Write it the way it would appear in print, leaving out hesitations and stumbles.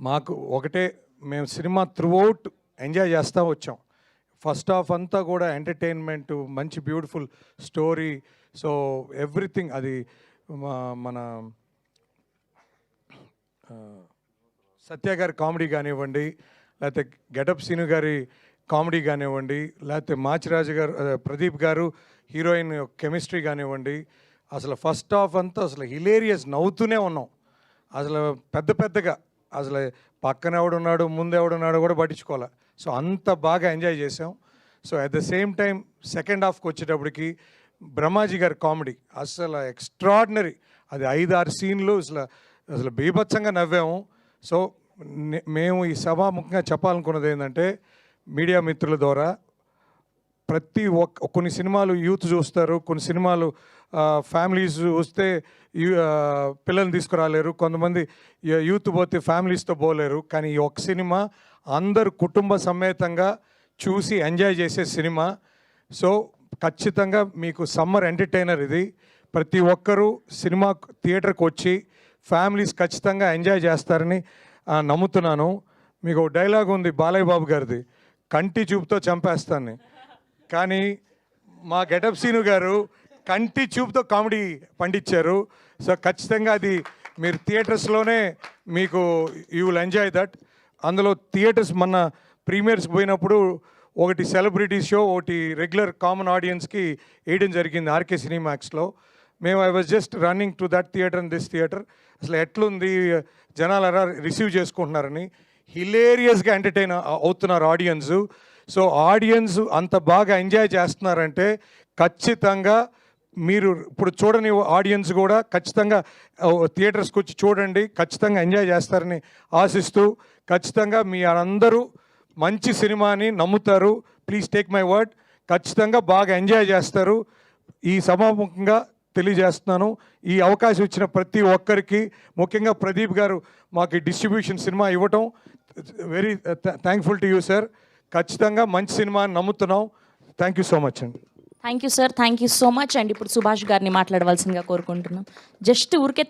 మాకు ఒకటే, మేము సినిమా త్రూఅవుట్ ఎంజాయ్ చేస్తూ వచ్చాం. ఫస్ట్ హాఫ్ అంతా కూడా ఎంటర్టైన్మెంట్, మంచి బ్యూటిఫుల్ స్టోరీ. సో ఎవ్రీథింగ్ అది మన సత్య గారి కామెడీ కానివ్వండి, లేకపోతే గెటప్ సీను గారి కామెడీ కానివ్వండి, లేకపోతే మాచిరాజు గారు ప్రదీప్ గారు హీరోయిన్ కెమిస్ట్రీ కానివ్వండి, అసలు ఫస్ట్ హాఫ్ అంతా అసలు హిలేరియస్, నవ్వుతూనే ఉన్నాం. అసలు పెద్దగా అసలు పక్కన ఎవడున్నాడు ముందు ఎవడున్నాడు కూడా పట్టించుకోవాలి. సో అంత బాగా ఎంజాయ్ చేసాం. So at the same time second half వచ్చేటప్పటికి బ్రహ్మాజీ గారి కామెడీ అసలు ఎక్స్ట్రాడినరీ. అది 5-6 సీన్లు అసలు బీభత్సంగా నవ్వాము. సో మేము ఈ సభాముఖంగా చెప్పాలనుకున్నది ఏంటంటే, మీడియా మిత్రుల ద్వారా కొన్ని సినిమాలు యూత్ చూస్తారు, కొన్ని సినిమాలు ఫ్యామిలీస్ చూస్తే పిల్లల్ని తీసుకురాలేరు, కొంతమంది యూత్ పోతే ఫ్యామిలీస్తో పోలేరు. కానీ ఈ ఒక్క సినిమా అందరు కుటుంబ సమేతంగా చూసి ఎంజాయ్ చేసే సినిమా. సో ఖచ్చితంగా మీకు సమ్మర్ ఎంటర్టైనర్ ఇది. ప్రతి ఒక్కరూ సినిమా థియేటర్కి వచ్చి ఫ్యామిలీస్ ఖచ్చితంగా ఎంజాయ్ చేస్తారని నమ్ముతున్నాను. మీకు డైలాగ్ ఉంది బాలయ్య బాబు గారిది, కంటి చూపుతో చంపేస్తాను. కానీ మా గెటప్ సీను గారు కంటి చూపుతో కామెడీ పండించారు. సో ఖచ్చితంగా అది మీరు థియేటర్స్లోనే మీకు యూ విల్ ఎంజాయ్ దట్. అందులో థియేటర్స్ మొన్న ప్రీమియర్స్కి పోయినప్పుడు ఒకటి సెలబ్రిటీ షో, ఒకటి రెగ్యులర్ కామన్ ఆడియన్స్కి వేయడం జరిగింది ఆర్కే సినిమాక్స్లో. I was just running to that theatre and this theatre. అసలు ఎట్లుంది, జనాలు ఎలా రిసీవ్ చేసుకుంటున్నారని హిలేరియస్గా ఎంటర్టైన్ అవుతున్నారు ఆడియన్స్. సో ఆడియన్స్ అంత బాగా ఎంజాయ్ చేస్తున్నారంటే ఖచ్చితంగా మీరు ఇప్పుడు చూడని ఆడియన్స్ కూడా ఖచ్చితంగా థియేటర్స్కి వచ్చి చూడండి, ఖచ్చితంగా ఎంజాయ్ చేస్తారని ఆశిస్తూ, ఖచ్చితంగా మీ అందరూ మంచి సినిమాని నమ్ముతారు. ప్లీజ్ టేక్ మై వర్డ్, ఖచ్చితంగా బాగా ఎంజాయ్ చేస్తారు. ఈ సభాముఖంగా తెలియజేస్తున్నాను. ఈ అవకాశం ఇచ్చిన ప్రతి ఒక్కరికి, ముఖ్యంగా ప్రదీప్ గారు మాకు డిస్ట్రిబ్యూషన్ సినిమా ఇవ్వటం very thankful to you sir. ఖచ్చితంగా మంచి సినిమా అని నమ్ముతున్నాం. థ్యాంక్ యూ సో మచ్ అండి. Thank you sir, thank you so much అండి. ఇప్పుడు సుభాష్ గారిని మాట్లాడవలసిందిగా కోరుకుంటున్నాం. జస్ట్ ఊరికే